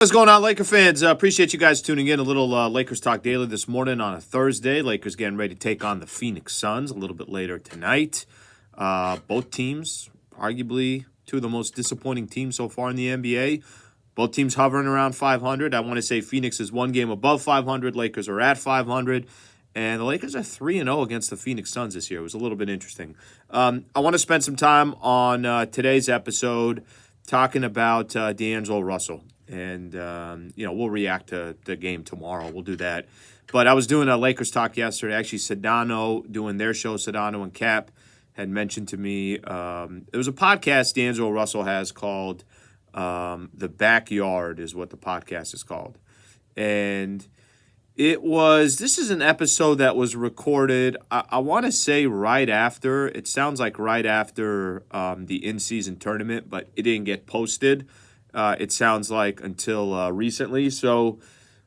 What's going on, Laker fans? Appreciate you guys tuning in. A little Lakers Talk Daily this morning on a Thursday. Lakers getting ready to take on the Phoenix Suns a little bit later tonight. Both teams, arguably two of the most disappointing teams so far in the NBA. Both teams hovering around 500. I want to say Phoenix is one game above 500. Lakers are at 500. And the Lakers are 3-0 against the Phoenix Suns this year. It was a little bit interesting. I want to spend some time on today's episode talking about D'Angelo Russell. And, we'll react to the game tomorrow. We'll do that. But I was doing a Lakers talk yesterday. Actually, Sedano, doing their show, Sedano and Cap, had mentioned to me, there was a podcast D'Angelo Russell has called The Backyard is what the podcast is called. And this is an episode that was recorded, I want to say it sounds like right after the in-season tournament, but it didn't get posted. It sounds like until recently. So,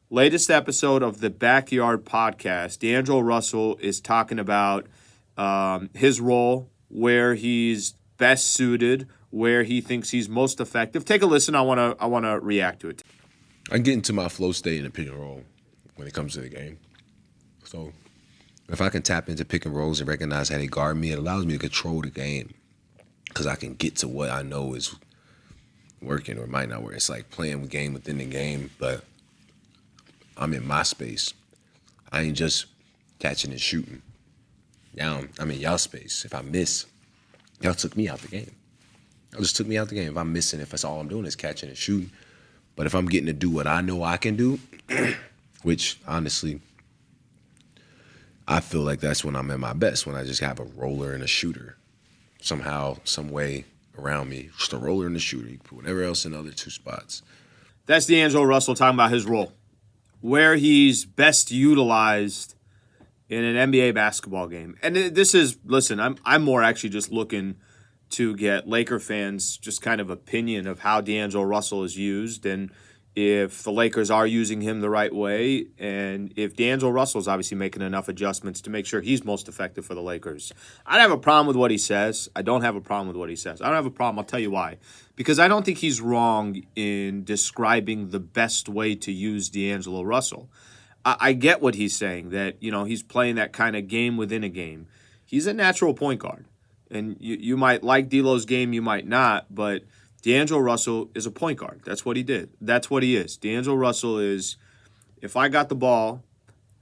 latest episode of the Backyard podcast, D'Angelo Russell is talking about his role, where he's best suited, where he thinks he's most effective. Take a listen. I want to react to it. I get into my flow state in the pick and roll when it comes to the game. So, if I can tap into pick and rolls and recognize how they guard me, it allows me to control the game because I can get to what I know is working or might not work. It's like playing the game within the game, but I'm in my space. I ain't just catching and shooting. I'm in y'all space. If I miss, y'all took me out the game. Y'all just took me out the game. If I'm missing, if that's all I'm doing is catching and shooting. But if I'm getting to do what I know I can do, which honestly, I feel like that's when I'm at my best, when I just have a roller and a shooter. Somehow, some way around me, just a roller and a shooter. You can put whatever else in the other two spots. That's D'Angelo Russell talking about his role, where he's best utilized in an NBA basketball game. And this is, listen, I'm more actually just looking to get Laker fans just kind of opinion of how D'Angelo Russell is used and if the Lakers are using him the right way, and if D'Angelo Russell is obviously making enough adjustments to make sure he's most effective for the Lakers. I don't have a problem with what he says. I don't have a problem with what he says. I don't have a problem. I'll tell you why. Because I don't think he's wrong in describing the best way to use D'Angelo Russell. I get what he's saying, that he's playing that kind of game within a game. He's a natural point guard. And you might like D'Lo's game, you might not, but D'Angelo Russell is a point guard. That's what he did. That's what he is. D'Angelo Russell is, if I got the ball,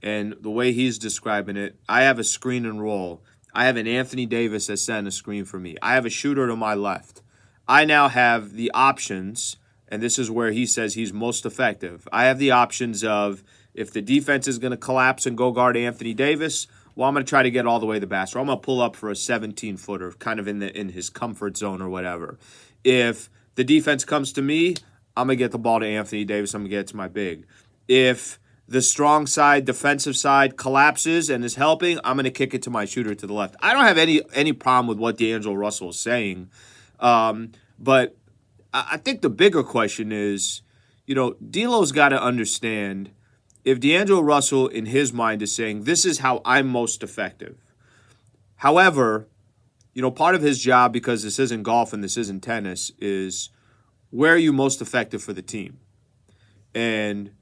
and the way he's describing it, I have a screen and roll. I have an Anthony Davis that's setting a screen for me. I have a shooter to my left. I now have the options, and this is where he says he's most effective. I have the options of, if the defense is going to collapse and go guard Anthony Davis, well, I'm going to try to get all the way to the basket. I'm going to pull up for a 17-footer, kind of in his comfort zone or whatever. If the defense comes to me, I'm going to get the ball to Anthony Davis. I'm going to get it to my big. If the strong side, defensive side collapses and is helping, I'm going to kick it to my shooter to the left. I don't have any problem with what D'Angelo Russell is saying. But I think the bigger question is, D'Lo's got to understand, if D'Angelo Russell in his mind is saying, this is how I'm most effective. However, part of his job, because this isn't golf and this isn't tennis, is where are you most effective for the team? And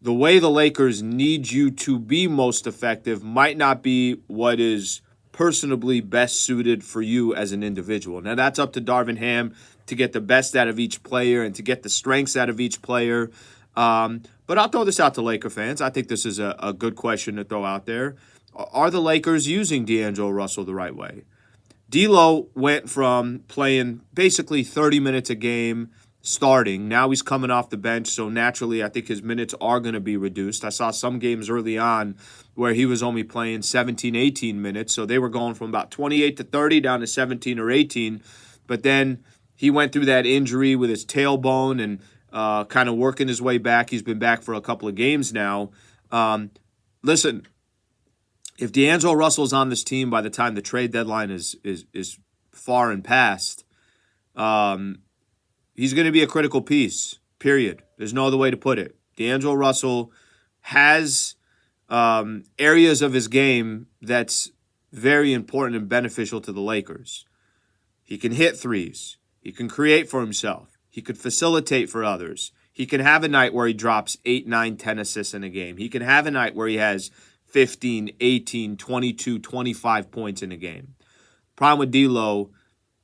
the way the Lakers need you to be most effective might not be what is personally best suited for you as an individual. Now, that's up to Darvin Ham to get the best out of each player and to get the strengths out of each player. But I'll throw this out to Laker fans. I think this is a good question to throw out there. Are the Lakers using D'Angelo Russell the right way? D'Lo went from playing basically 30 minutes a game starting. Now he's coming off the bench, so naturally I think his minutes are going to be reduced. I saw some games early on where he was only playing 17, 18 minutes, so they were going from about 28 to 30 down to 17 or 18. But then he went through that injury with his tailbone and kind of working his way back. He's been back for a couple of games now. Listen, if D'Angelo Russell's on this team by the time the trade deadline is far and past, he's going to be a critical piece, period. There's no other way to put it. D'Angelo Russell has areas of his game that's very important and beneficial to the Lakers. He can hit threes. He can create for himself. He could facilitate for others. He can have a night where he drops 8, 9, 10 assists in a game. He can have a night where he has 15, 18, 22, 25 points in a game. Problem with D'Lo,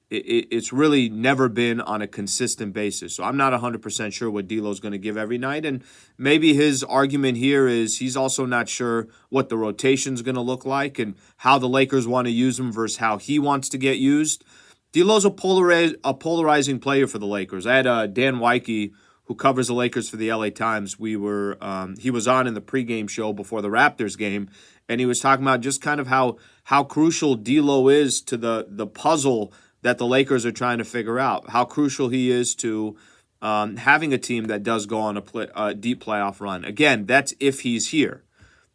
it's really never been on a consistent basis. So I'm not 100% sure what D'Lo's going to give every night. And maybe his argument here is he's also not sure what the rotation's going to look like and how the Lakers want to use him versus how he wants to get used. D'Lo's a polarizing player for the Lakers. I had Dan Weike, who covers the Lakers for the LA Times. He was on in the pregame show before the Raptors game, and he was talking about just kind of how crucial D'Lo is to the puzzle that the Lakers are trying to figure out, how crucial he is to having a team that does go on a deep playoff run. Again, that's if he's here.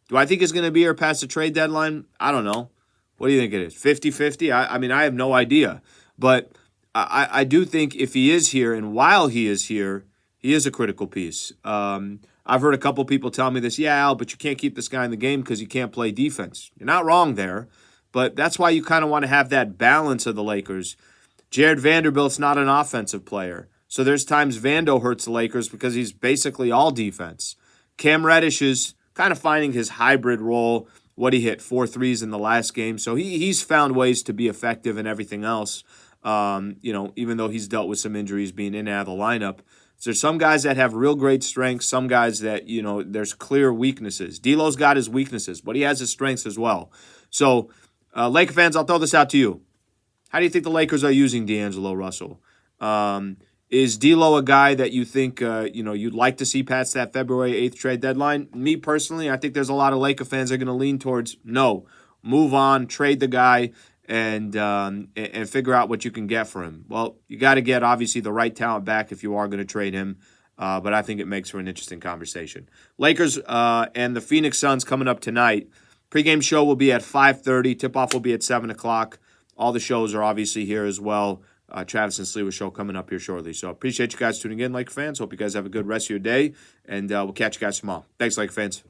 Do I think he's going to be here past the trade deadline? I don't know. What do you think it is? 50-50? I mean, I have no idea. But I do think if he is here, and while he is here, he is a critical piece. I've heard a couple people tell me this, yeah, Al, but you can't keep this guy in the game because he can't play defense. You're not wrong there. But that's why you kind of want to have that balance of the Lakers. Jared Vanderbilt's not an offensive player. So there's times Vando hurts the Lakers because he's basically all defense. Cam Reddish is kind of finding his hybrid role. What he hit, 4 threes in the last game. So he's found ways to be effective and everything else, even though he's dealt with some injuries being in and out of the lineup. So there's some guys that have real great strengths, some guys that, there's clear weaknesses. D'Lo's got his weaknesses, but he has his strengths as well. So Laker fans, I'll throw this out to you. How do you think the Lakers are using D'Angelo Russell? Is D'Lo a guy that you think you'd like to see past that February 8th trade deadline? Me personally, I think there's a lot of Laker fans that are going to lean towards no, move on, trade the guy, and figure out what you can get for him. Well, you got to get obviously the right talent back if you are going to trade him. But I think it makes for an interesting conversation. Lakers and the Phoenix Suns coming up tonight. Pre-game show will be at 5:30. Tip-off will be at 7 o'clock. All the shows are obviously here as well. Travis and Sleewa show coming up here shortly. So appreciate you guys tuning in, Laker fans. Hope you guys have a good rest of your day, and we'll catch you guys tomorrow. Thanks, Laker fans.